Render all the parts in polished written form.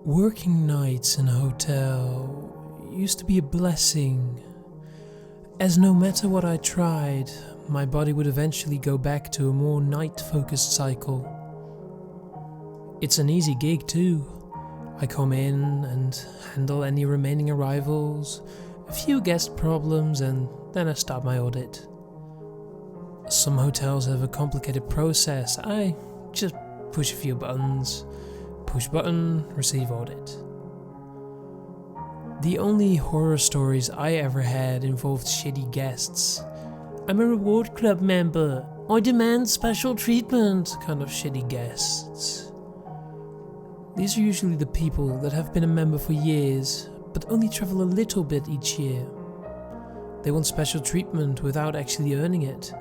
Working nights in a hotel used to be a blessing, as no matter what I tried, my body would eventually go back to a more night-focused cycle. It's an easy gig too. I come in and handle any remaining arrivals, a few guest problems, and then I start my audit. Some hotels have a complicated process. I just push a few buttons. Push button, receive audit. The only horror stories I ever had involved shitty guests. I'm a reward club member. I demand special treatment kind of shitty guests. These are usually the people that have been a member for years, but only travel a little bit each year. They want special treatment without actually earning it.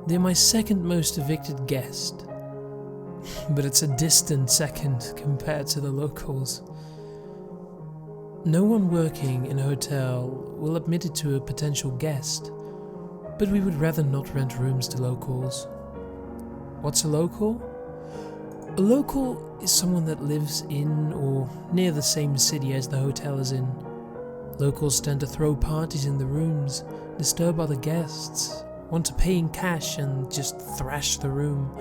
They're my second most evicted guest. But it's a distant second compared to the locals. No one working in a hotel will admit it to a potential guest, but we would rather not rent rooms to locals. What's a local? A local is someone that lives in or near the same city as the hotel is in. Locals tend to throw parties in the rooms, disturb other guests, want to pay in cash and just thrash the room.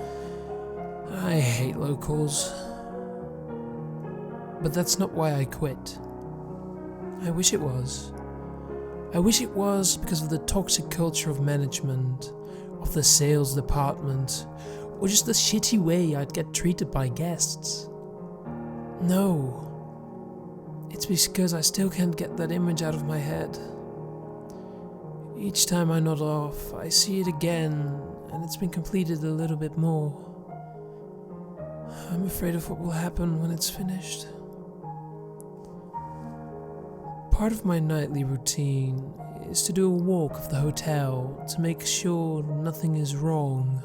I hate locals. But that's not why I quit. I wish it was. I wish it was because of the toxic culture of management, of the sales department, or just the shitty way I'd get treated by guests. No. It's because I still can't get that image out of my head. Each time I nod off, I see it again, and it's been completed a little bit more. I'm afraid of what will happen when it's finished. Part of my nightly routine is to do a walk of the hotel to make sure nothing is wrong.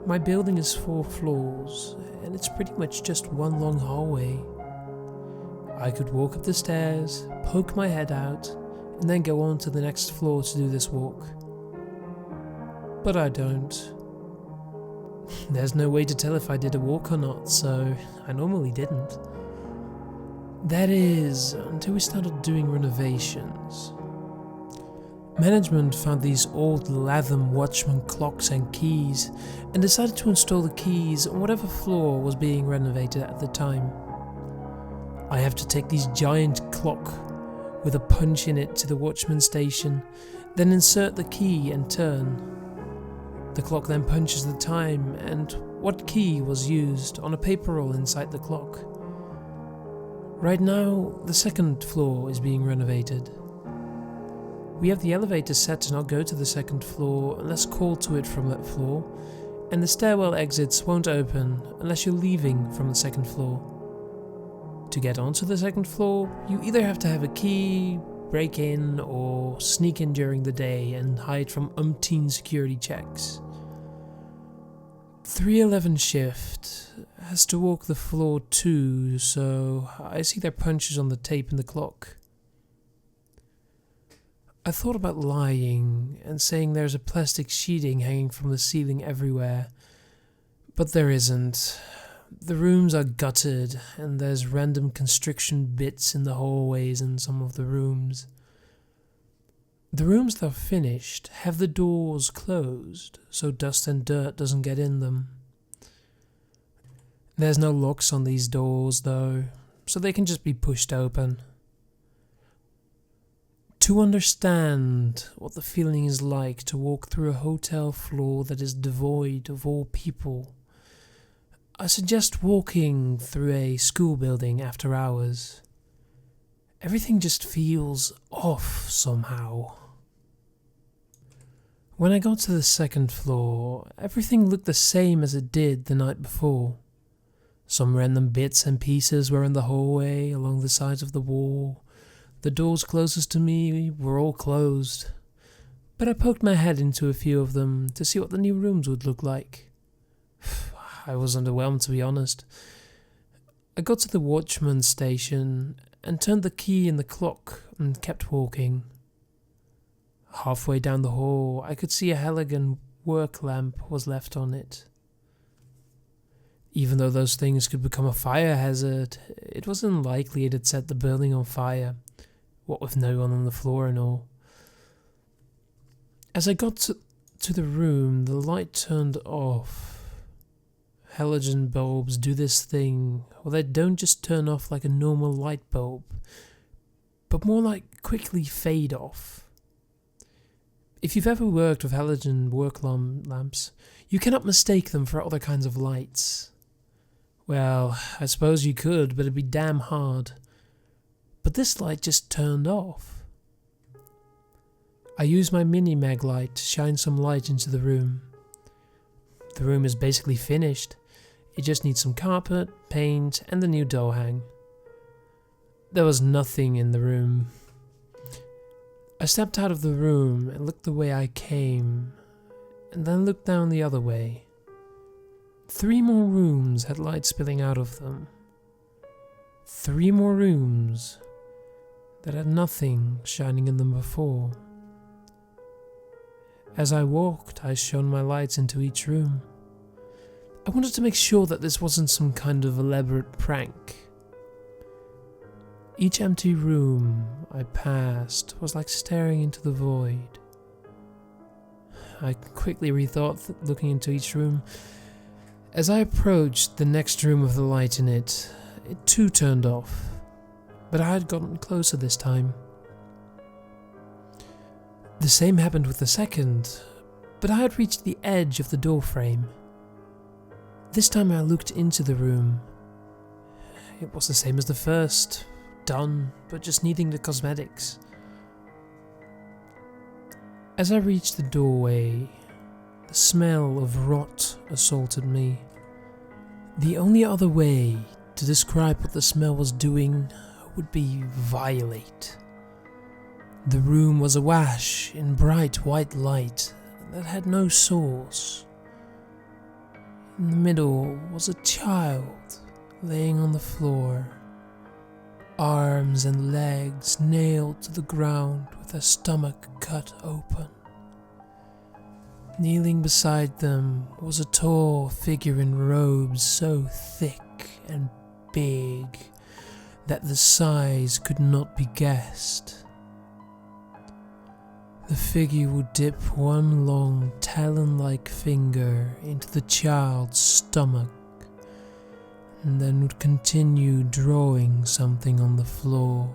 My building is 4 floors, and it's pretty much just one long hallway. I could walk up the stairs, poke my head out, and then go on to the next floor to do this walk. But I don't. There's no way to tell if I did a walk or not, so I normally didn't. That is, until we started doing renovations. Management found these old Latham Watchman clocks and keys and decided to install the keys on whatever floor was being renovated at the time. I have to take this giant clock with a punch in it to the Watchman station, then insert the key and turn. The clock then punches the time and what key was used on a paper roll inside the clock. Right now, the 2nd floor is being renovated. We have the elevator set to not go to the 2nd floor unless called to it from that floor, and the stairwell exits won't open unless you're leaving from the 2nd floor. To get onto the 2nd floor, you either have to have a key, break in, or sneak in during the day and hide from umpteen security checks. 311 shift has to walk the floor too, so I see their punches on the tape in the clock. I thought about lying and saying there's a plastic sheeting hanging from the ceiling everywhere, but there isn't. The rooms are gutted and there's random constriction bits in the hallways in some of the rooms. The rooms that are finished have the doors closed, so dust and dirt doesn't get in them. There's no locks on these doors though, so they can just be pushed open. To understand what the feeling is like to walk through a hotel floor that is devoid of all people, I suggest walking through a school building after hours. Everything just feels off somehow. When I got to the 2nd floor, everything looked the same as it did the night before. Some random bits and pieces were in the hallway, along the sides of the wall. The doors closest to me were all closed, but I poked my head into a few of them to see what the new rooms would look like. I was underwhelmed, to be honest. I got to the Watchman station and turned the key in the clock and kept walking. Halfway down the hall, I could see a halogen work lamp was left on it. Even though those things could become a fire hazard, it was unlikely it'd set the building on fire, what with no one on the floor and all. As I got to the room, the light turned off. Halogen bulbs do this thing, well, they don't just turn off like a normal light bulb, but more like quickly fade off. If you've ever worked with halogen work lamps, you cannot mistake them for other kinds of lights. Well, I suppose you could, but it'd be damn hard. But this light just turned off. I used my mini mag light to shine some light into the room. The room is basically finished. It just needs some carpet, paint, and the new door hang. There was nothing in the room. I stepped out of the room and looked the way I came, and then looked down the other way. 3 more rooms had light spilling out of them. 3 more rooms that had nothing shining in them before. As I walked, I shone my lights into each room. I wanted to make sure that this wasn't some kind of elaborate prank. Each empty room I passed was like staring into the void. I quickly rethought looking into each room. As I approached the next room with the light in it, it too turned off, but I had gotten closer this time. The same happened with the second, but I had reached the edge of the door frame. This time I looked into the room. It was the same as the first, done, but just needing the cosmetics. As I reached the doorway, the smell of rot assaulted me. The only other way to describe what the smell was doing would be violate. The room was awash in bright white light that had no source. In the middle was a child laying on the floor, arms and legs nailed to the ground with her stomach cut open. Kneeling beside them was a tall figure in robes so thick and big that the size could not be guessed. The figure would dip one long talon-like finger into the child's stomach and then would continue drawing something on the floor.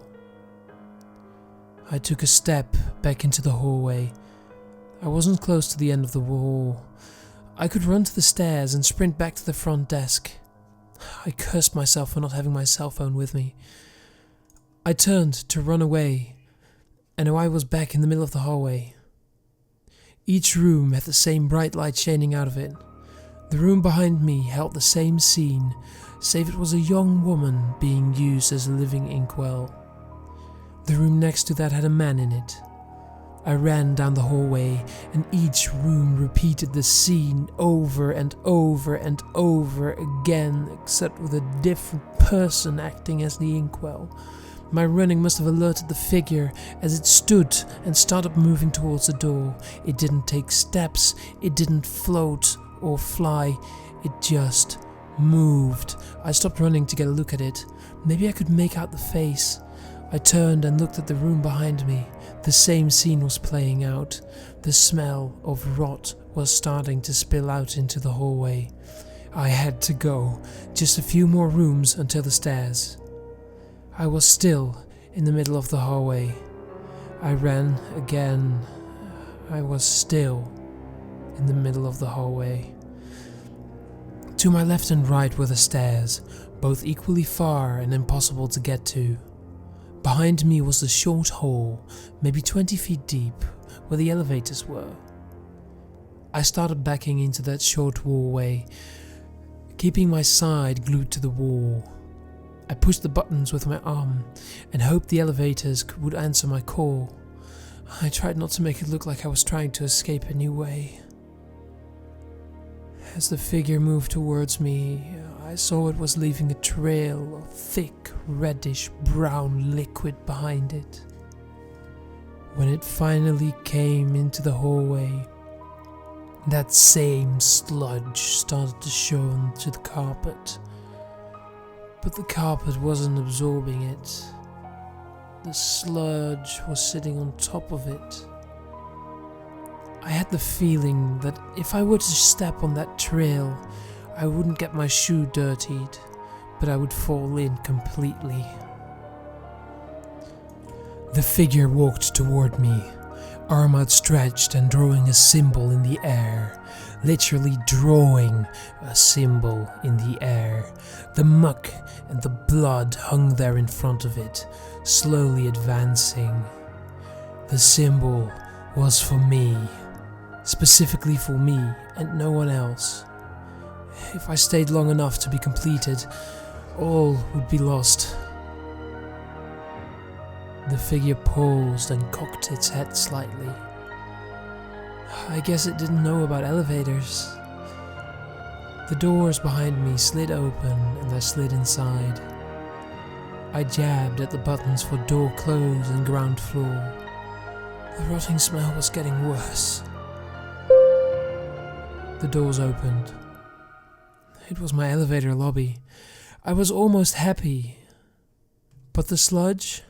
I took a step back into the hallway. I wasn't close to the end of the wall. I could run to the stairs and sprint back to the front desk. I cursed myself for not having my cell phone with me. I turned to run away, and I was back in the middle of the hallway. Each room had the same bright light shining out of it. The room behind me held the same scene, save it was a young woman being used as a living inkwell. The room next to that had a man in it. I ran down the hallway, and each room repeated the scene over and over and over again, except with a different person acting as the inkwell. My running must have alerted the figure as it stood and started moving towards the door. It didn't take steps, it didn't float or fly, it just moved. I stopped running to get a look at it. Maybe I could make out the face. I turned and looked at the room behind me. The same scene was playing out. The smell of rot was starting to spill out into the hallway. I had to go. Just a few more rooms until the stairs. I was still in the middle of the hallway. I ran again. I was still in the middle of the hallway. To my left and right were the stairs, both equally far and impossible to get to. Behind me was the short hall, maybe 20 feet deep, where the elevators were. I started backing into that short hallway, keeping my side glued to the wall. I pushed the buttons with my arm and hoped the elevators would answer my call. I tried not to make it look like I was trying to escape a new way. As the figure moved towards me, I saw it was leaving a trail of thick, reddish-brown liquid behind it. When it finally came into the hallway, That same sludge started to show onto the carpet, but the carpet wasn't absorbing it. The sludge was sitting on top of it. I had the feeling that if I were to step on that trail, I wouldn't get my shoe dirtied, but I would fall in completely. The figure walked toward me, arm outstretched and drawing a symbol in the air. Literally drawing a symbol in the air. The muck and the blood hung there in front of it, slowly advancing. The symbol was for me, specifically for me and no one else. If I stayed long enough to be completed, all would be lost. The figure paused and cocked its head slightly. I guess it didn't know about elevators. The doors behind me slid open and I slid inside. I jabbed at the buttons for door close and ground floor. The rotting smell was getting worse. The doors opened. It was my elevator lobby. I was almost happy. But the sludge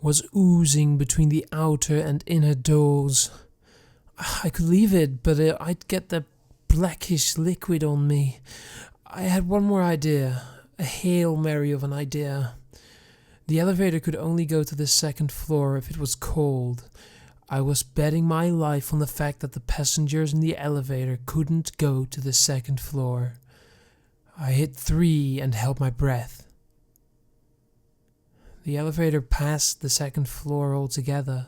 was oozing between the outer and inner doors. I could leave it, but I'd get that blackish liquid on me. I had one more idea, a Hail Mary of an idea. The elevator could only go to the second floor if it was cold. I was betting my life on the fact that the passengers in the elevator couldn't go to the second floor. I hit 3 and held my breath. The elevator passed the second floor altogether.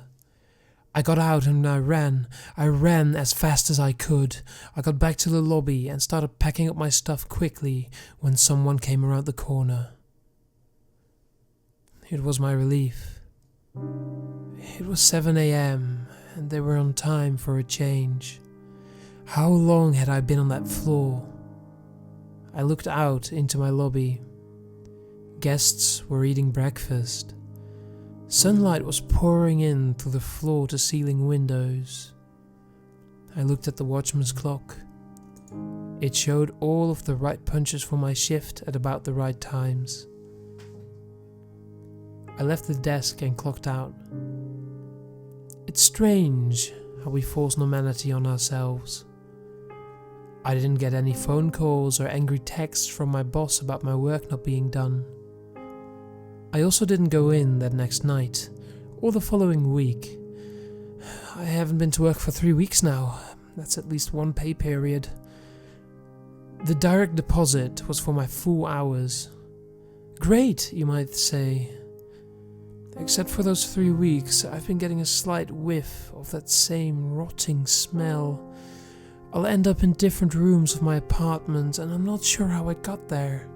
I got out and I ran. I ran as fast as I could. I got back to the lobby and started packing up my stuff quickly when someone came around the corner. It was my relief. It was 7 a.m. and they were on time for a change. How long had I been on that floor? I looked out into my lobby. Guests were eating breakfast. Sunlight was pouring in through the floor-to-ceiling windows. I looked at the watchman's clock. It showed all of the right punches for my shift at about the right times. I left the desk and clocked out. It's strange how we force normality on ourselves. I didn't get any phone calls or angry texts from my boss about my work not being done. I also didn't go in that next night, or the following week. I haven't been to work for 3 weeks now. That's at least one pay period. The direct deposit was for my full hours. Great, you might say. Except for those 3 weeks, I've been getting a slight whiff of that same rotting smell. I'll end up in different rooms of my apartment, and I'm not sure how I got there.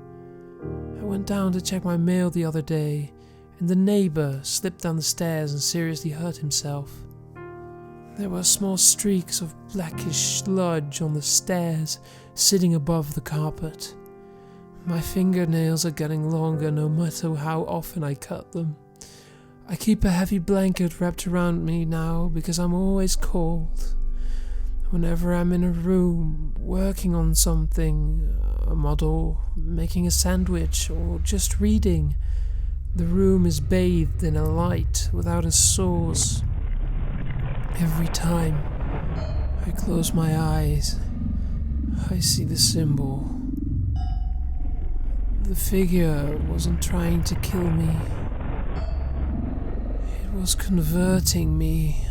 I went down to check my mail the other day, and the neighbor slipped down the stairs and seriously hurt himself. There were small streaks of blackish sludge on the stairs, sitting above the carpet. My fingernails are getting longer no matter how often I cut them. I keep a heavy blanket wrapped around me now because I'm always cold. Whenever I'm in a room, working on something, a model, making a sandwich, or just reading, the room is bathed in a light without a source. Every time I close my eyes, I see the symbol. The figure wasn't trying to kill me. It was converting me.